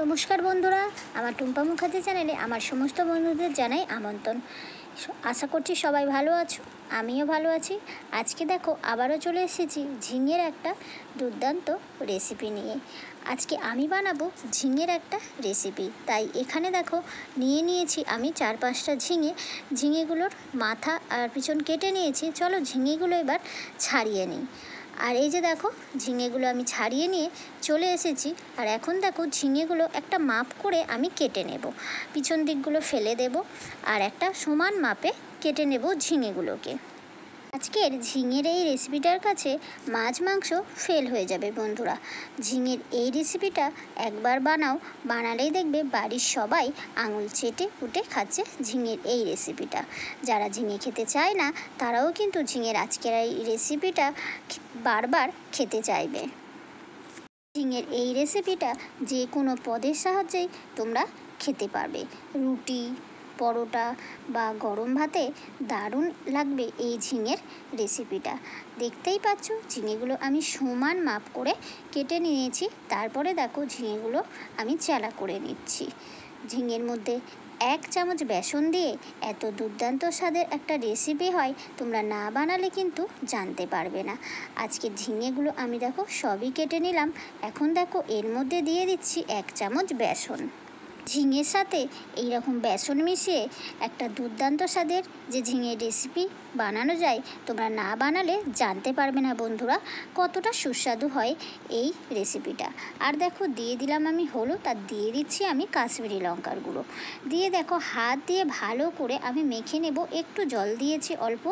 নমস্কার বন্ধুরা, আমার টুম্পা মুখার্জি চ্যানেলে আমার সমস্ত বন্ধুদের জানাই আমন্ত্রণ। আশা করছি সবাই ভালো আছো, আমিও ভালো আছি। আজকে দেখো আবারও চলে এসেছি ঝিঙের একটা দুর্দান্ত রেসিপি নিয়ে। আজকে আমি বানাবো ঝিঙের একটা রেসিপি, তাই এখানে দেখো নিয়েছি আমি 4-5টা ঝিঙেগুলোর মাথা আর পিছন কেটে নিয়েছি। চলো ঝিঙেগুলো এবার ছাড়িয়ে নিই। আর এই যে দেখো ঝিঙেগুলো আমি ছাড়িয়ে নিয়ে চলে এসেছি। আর এখন দেখো ঝিঙেগুলো একটা মাপ করে আমি কেটে নেব, পিছন দিকগুলো ফেলে দেব আর একটা সমান মাপে কেটে নেব ঝিঙেগুলোকে। আজকের ঝিঙের এই রেসিপিটার কাছে মাছ মাংস ফেল হয়ে যাবে বন্ধুরা। ঝিঙের এই রেসিপিটা একবার বানালেই দেখবে বাড়ির সবাই আঙুল চেটে পুটে খাচ্ছে ঝিঙের এই রেসিপিটা। যারা ঝিঙে খেতে চায় না তারাও কিন্তু ঝিঙের আজকের এই রেসিপিটা বারবার খেতে চাইবে। ঝিঙের এই রেসিপিটা যে কোনো পদের সাহায্যেই তোমরা খেতে পারবে। রুটি, পরোটা বা গরম ভাতে দারুণ লাগবে এই ঝিঙের রেসিপিটা। দেখতেই পাচ্ছ ঝিঙেগুলো আমি সমান মাপ করে কেটে নিয়েছি। তারপরে দেখো ঝিঙেগুলো আমি চালা করে নিচ্ছি। ঝিঙের মধ্যে 1 চামচ বেসন দিয়ে এত দুর্দান্ত স্বাদের একটা রেসিপি হয়, তোমরা না বানালে কিন্তু জানতে পারবে না। আজকে ঝিঙেগুলো আমি দেখো সবই কেটে নিলাম। এখন দেখো এর মধ্যে দিয়ে দিচ্ছি 1 চামচ বেসন। ঝিঙের সাথে এইরকম বেসন মিশিয়ে একটা দুর্দান্ত স্বাদের যে ঝিঙের রেসিপি বানানো যায়, তোমরা না বানালে জানতে পারবে না বন্ধুরা কতটা সুস্বাদু হয় এই রেসিপিটা। আর দেখো দিয়ে দিলাম আমি হলুদ, আর দিয়ে দিচ্ছি আমি কাশ্মীরি লঙ্কার গুঁড়ো। দিয়ে দেখো হাত দিয়ে ভালো করে আমি মেখে নেব। একটু জল দিয়েছি অল্প,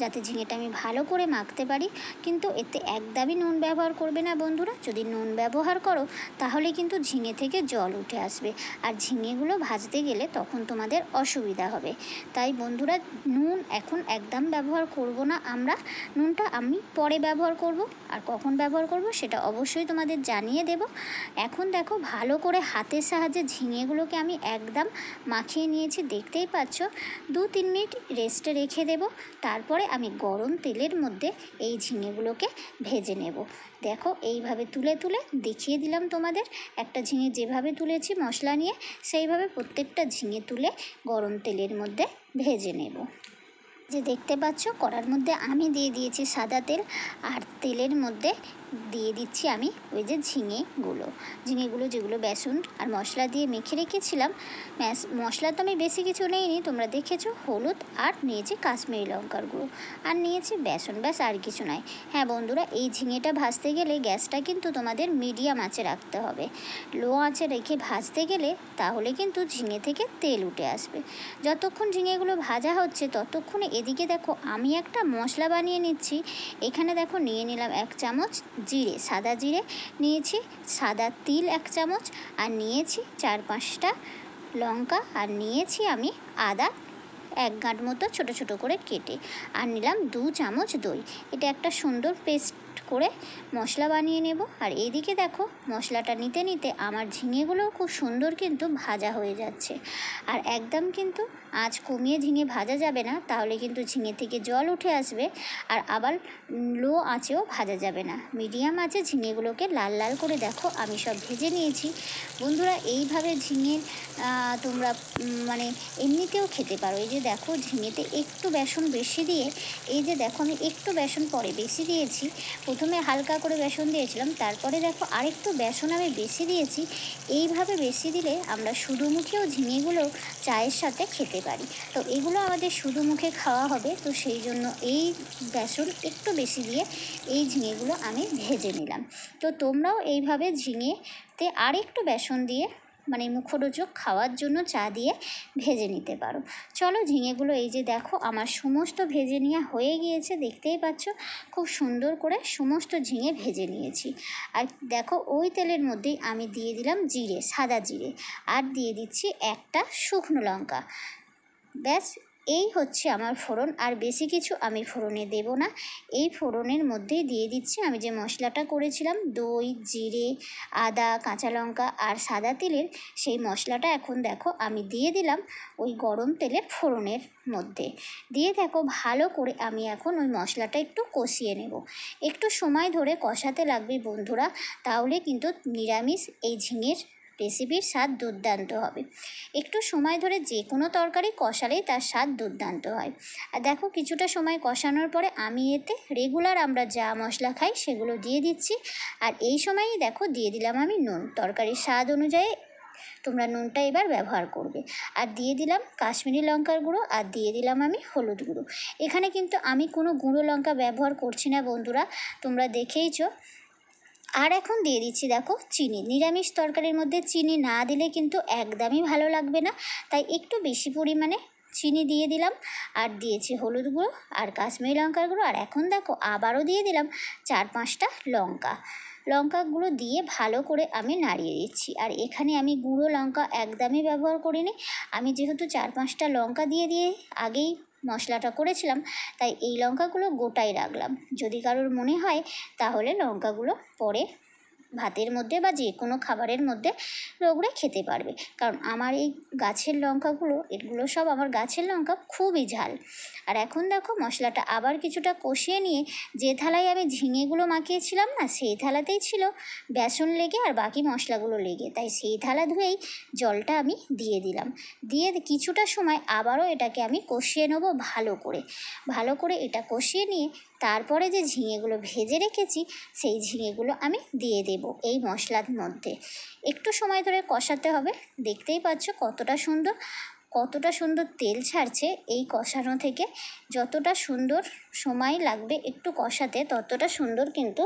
যাতে ঝিঙেটা আমি ভালো করে মাখতে পারি। কিন্তু এতে একদমই নুন ব্যবহার করবে না বন্ধুরা। যদি নুন ব্যবহার করো তাহলে কিন্তু ঝিঙে থেকে জল উঠে আসবে, আর ঝিঙেগুলো ভাজতে গেলে তখন তোমাদের অসুবিধা হবে। তাই বন্ধুরা নুন এখন একদম ব্যবহার করব না আমরা। নুনটা আমি পরে ব্যবহার করব, আর কখন ব্যবহার করব সেটা অবশ্যই তোমাদের জানিয়ে দেব। এখন দেখো ভালো করে হাতের সাহায্যে ঝিঙেগুলোকে আমি একদম মাখিয়ে নিয়েছি। দেখতেই পাচ্ছ 2-3 মিনিট রেস্টে রেখে দেব। তারপরে আমি গরম তেলের মধ্যে এই ঝিঙেগুলোকে ভেজে নেব। দেখো এইভাবে তুলে তুলে দেখিয়ে দিলাম তোমাদের। একটা ঝিঙে যেভাবে তুলেছি মশলা নিয়ে, সেইভাবে প্রত্যেকটা ঝিঙে তুলে গরম তেলের মধ্যে ভেজে নেব। যে দেখতে পাচ্ছ কড়ার মধ্যে আমি দিয়ে দিয়েছি সাদা তেল, আর তেলের মধ্যে দিয়ে দিচ্ছি আমি ওই যে ঝিঙেগুলো যেগুলো বেসন আর মশলা দিয়ে মেখে রেখেছিলাম। মশলা তো আমি বেশি কিছু নেইনি, তোমরা দেখেছো। হলুদ আর নিয়েছি কাশ্মীরি লঙ্কার গুঁড়ো, আর নিয়েছি বেসন, ব্যাস আর কিছু নয়। হ্যাঁ বন্ধুরা, এই ঝিঙেটা ভাজতে গেলে গ্যাসটা কিন্তু তোমাদের মিডিয়াম আঁচে রাখতে হবে। লো আঁচে রেখে ভাজতে গেলে তাহলে কিন্তু ঝিঙে থেকে তেল উঠে আসবে। যতক্ষণ ঝিঙেগুলো ভাজা হচ্ছে ততক্ষণে এদিকে দেখো আমি একটা মশলা বানিয়ে নিচ্ছি। এখানে দেখো নিয়ে নিলাম 1 চামচ জিরে, সাদা জিরে নিয়েছি, সাদা তিল 1 চামচ, আর নিয়েছি 4-5টা লঙ্কা, আর নিয়েছি আমি আদা 1 গাঁট মতো ছোট ছোট করে কেটে, আর নিলাম 2 চামচ দই। এটা একটা সুন্দর পেস্ট করে মশলা বানিয়ে নেব। আর এইদিকে দেখো মশলাটা নিতে নিতে আমার ঝিঙেগুলোও খুব সুন্দর কিন্তু ভাজা হয়ে যাচ্ছে। আর একদম কিন্তু আঁচ কমিয়ে ঝিঙে ভাজা যাবে না, তাহলে কিন্তু ঝিঙে থেকে জল উঠে আসবে। আর আবার লো আঁচেও ভাজা যাবে না, মিডিয়াম আঁচে ঝিঙেগুলোকে লাল লাল করে দেখো আমি সব ভেজে নিয়েছি। বন্ধুরা এইভাবে ঝিঙে তোমরা মানে এমনিতেও খেতে পারো। এই যে দেখো ঝিঙেতে একটু বেসন বেশি দিয়ে, এই যে দেখো আমি একটু বেসন পরে বেশি দিয়েছি। প্রথমে হালকা করে বেসন দিয়েছিলাম, তারপরে দেখো আরেকটু বেসন আমি বেশি দিয়েছি। এইভাবে বেশি দিলে আমরা শুধু মুখেও ঝিঙেগুলো চায়ের সাথে খেতে পারি। তো এগুলো আমাদের শুধু মুখে খাওয়া হবে, তো সেই জন্য এই বেসন একটু বেশি দিয়ে এই ঝিঙেগুলো আমি ভেজে নিলাম। তো তোমরাও এইভাবে ঝিঙেতে আর একটু বেসন দিয়ে মানে মুখরোচক খাওয়ার জন্য চা দিয়ে ভেজে নিতে পারো। চলো ঝিঙেগুলো এই যে দেখো আমার সমস্ত ভেজে নেওয়া হয়ে গিয়েছে। দেখতেই পাচ্ছ খুব সুন্দর করে সমস্ত ঝিঙে ভেজে নিয়েছি। আর দেখো ওই তেলের মধ্যেই আমি দিয়ে দিলাম জিরে, সাদা জিরে, আর দিয়ে দিচ্ছি একটা শুকনো লঙ্কা। ব্যাস এই হচ্ছে আমার ফোড়ন, আর বেশি কিছু আমি ফোড়নে দেব না। এই ফোড়নের মধ্যেই দিয়ে দিচ্ছি আমি যে মশলাটা করেছিলাম, দই, জিরে, আদা, কাঁচা লঙ্কা আর সাদা তিলের সেই মশলাটা। এখন দেখো আমি দিয়ে দিলাম ওই গরম তেলের ফোড়নের মধ্যে। দিয়ে দেখো ভালো করে আমি এখন ওই মশলাটা একটু কষিয়ে নেব। একটু সময় ধরে কষাতে লাগবে বন্ধুরা, তাহলে কিন্তু নিরামিষ এই ঝিঙের রেসিপির স্বাদ দুর্দান্ত হবে। একটু সময় ধরে যে কোনো তরকারি কষালেই তার স্বাদ দুর্দান্ত হয়। আর দেখো কিছুটা সময় কষানোর পরে আমি এতে রেগুলার আমরা যা মশলা খাই সেগুলো দিয়ে দিচ্ছি। আর এই সময়ই দেখো দিয়ে দিলাম আমি নুন, তরকারির স্বাদ অনুযায়ী তোমরা নুনটা এবার ব্যবহার করবে। আর দিয়ে দিলাম কাশ্মীরি লঙ্কার গুঁড়ো, আর দিয়ে দিলাম আমি হলুদ গুঁড়ো। এখানে কিন্তু আমি কোনো গুঁড়ো লঙ্কা ব্যবহার করছি না বন্ধুরা, তোমরা দেখেইছো। আর এখন দিয়ে দিচ্ছি দেখো চিনি। নিরামিষ তরকারির মধ্যে চিনি না দিলে কিন্তু একদমই ভালো লাগবে না, তাই একটু বেশি পরিমাণে চিনি দিয়ে দিলাম। আর দিয়েছি হলুদ গুঁড়ো আর কাশ্মীরি লঙ্কার গুঁড়ো। আর এখন দেখো আবারও দিয়ে দিলাম 4-5টা লঙ্কাগুলো দিয়ে ভালো করে আমি নাড়িয়ে দিচ্ছি। আর এখানে আমি গুঁড়ো লঙ্কা একদমই ব্যবহার করিনি, আমি যেহেতু 4-5টা লঙ্কা দিয়ে আগেই মশলাটা করেছিলাম, তাই এই লঙ্কাগুলো গোটাই রাখলাম। যদি কারোর মনে হয় তাহলে লঙ্কাগুলো পরে ভাতের মধ্যে বা যে কোনো খাবারের মধ্যে রগড়ে খেতে পারবে, কারণ আমার এই গাছের লঙ্কাগুলো, এগুলো সব আমার গাছের লঙ্কা, খুবই ঝাল। আর এখন দেখো মশলাটা আবার কিছুটা কষিয়ে নিয়ে যে থালায় আমি ঝিঙেগুলো মাখিয়েছিলাম না, সেই থালাতেই ছিল বেসন লেগে আর বাকি মশলাগুলো লেগে, তাই সেই থালা ধুয়েই জলটা আমি দিয়ে দিলাম। দিয়ে কিছুটা সময় আবারও এটাকে আমি কষিয়ে নেব ভালো করে এটা কষিয়ে নিয়ে তারপরে যে ঝিঙেগুলো ভেজে রেখেছি সেই ঝিঙেগুলো আমি দিয়ে দেব এই মশলার মধ্যে। একটু সময় ধরে কষাতে হবে। দেখতেই পাচ্ছ কতটা সুন্দর তেল ছাড়ছে এই কষানো থেকে। যতটা সুন্দর সময় লাগবে একটু কষাতে, ততটা সুন্দর কিন্তু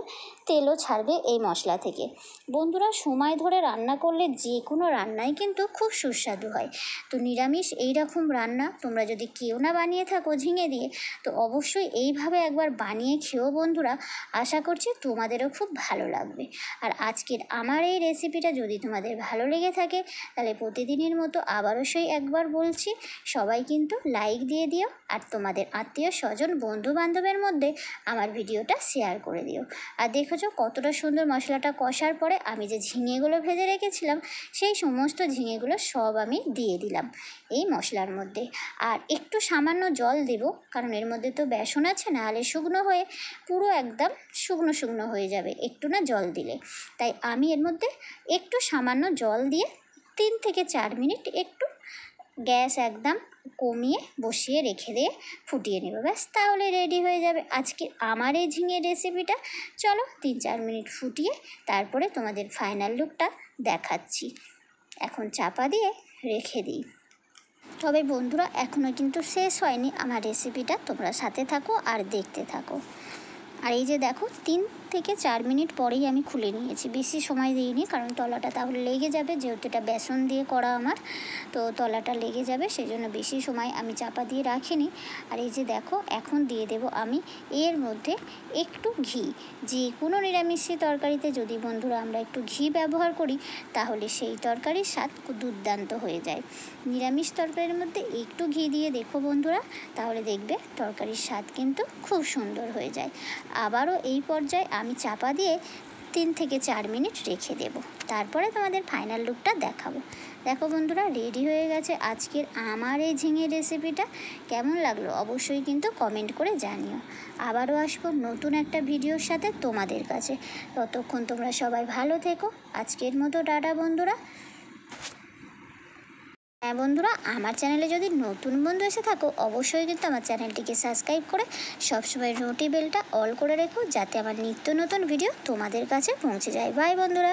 তেলও ছাড়বে এই মশলা থেকে। বন্ধুরা, সময় ধরে রান্না করলে যে কোনো রান্নাই কিন্তু খুব সুস্বাদু হয়। তো নিরামিষ এই রকম রান্না তোমরা যদি কেউ না বানিয়ে থাকো ঝিঙে দিয়ে, তো অবশ্যই এইভাবে একবার বানিয়ে খেও বন্ধুরা। আশা করছি তোমাদেরও খুব ভালো লাগবে। আর আজকের আমার এই রেসিপিটা যদি তোমাদের ভালো লেগে থাকে, তাহলে প্রতিদিনের মতো আবারও সেই একবার বলছি, সবাই কিন্তু লাইক দিয়ে দিও। আর তোমাদের আত্মীয় স্বজন বন্ধু বান্ধবের মধ্যে আমার ভিডিওটা শেয়ার করে দিও। আর দেখেছো কতটা সুন্দর মশলাটা কষার পরে আমি যে ঝিঙেগুলো ভেজে রেখেছিলাম সেই সমস্ত ঝিঙেগুলো সব আমি দিয়ে দিলাম এই মশলার মধ্যে। আর একটু সামান্য জল দেব, কারণ এর মধ্যে তো বেসন আছে, নাহলে শুকনো হয়ে পুরো একদম শুকনো হয়ে যাবে একটু না জল দিলে। তাই আমি এর মধ্যে একটু সামান্য জল দিয়ে 3 থেকে 4 মিনিট একটু গ্যাস একদম কমিয়ে বসিয়ে রেখে দিয়ে ফুটিয়ে নেব, ব্যাস তাহলে রেডি হয়ে যাবে আজকে আমার এই ঝিঙের রেসিপিটা। চলো 3-4 মিনিট ফুটিয়ে তারপরে তোমাদের ফাইনাল লুকটা দেখাচ্ছি। এখন চাপা দিয়ে রেখে দিই। তবে বন্ধুরা, এখনও কিন্তু শেষ হয়নি আমার রেসিপিটা, তোমরা সাথে থাকো আর দেখতে থাকো। আর এই যে দেখো 3 থেকে 4 মিনিট পরেই আমি খুলে নিয়েছি, বেশি সময় দিইনি, কারণ তলাটা তাহলে লেগে যাবে, যেহেতু এটা বেসন দিয়ে করা আমার, তো তলাটা লেগে যাবে, সেই জন্য বেশি সময় আমি চাপা দিয়ে রাখিনি। আর এই যে দেখো এখন দিয়ে দেব আমি এর মধ্যে একটু ঘি। যে কোনো নিরামিষী তরকারিতে যদি বন্ধুরা আমরা একটু ঘি ব্যবহার করি, তাহলে সেই তরকারির স্বাদ দুর্দান্ত হয়ে যায়। নিরামিষ তরকারির মধ্যে একটু ঘি দিয়ে দেখো বন্ধুরা, তাহলে দেখবে তরকারির স্বাদ কিন্তু খুব সুন্দর হয়ে যায়। আবারও এই পর্যায়ে আমি চাপা দিয়ে 3 থেকে 4 মিনিট রেখে দেব, তারপরে তোমাদের ফাইনাল লুকটা দেখাবো। দেখো বন্ধুরা, রেডি হয়ে গেছে আজকের আমার এই ঝিঙের রেসিপিটা। কেমন লাগলো অবশ্যই কিন্তু কমেন্ট করে জানিও। আবারও আসবো নতুন একটা ভিডিওর সাথে তোমাদের কাছে। ততক্ষণ তোমরা সবাই ভালো থেকো। আজকের মতো টাটা বন্ধুরা। হ্যাঁ বন্ধুরা, আমার চ্যানেলে যদি নতুন বন্ধু এসে থাকো, অবশ্যই কিন্তু আমার চ্যানেলটিকে সাবস্ক্রাইব করে সবসময় নোটি বেলটা অল করে রেখো, যাতে আমার নিত্য নতুন ভিডিও তোমাদের কাছে পৌঁছে যায়। বাই বন্ধুরা।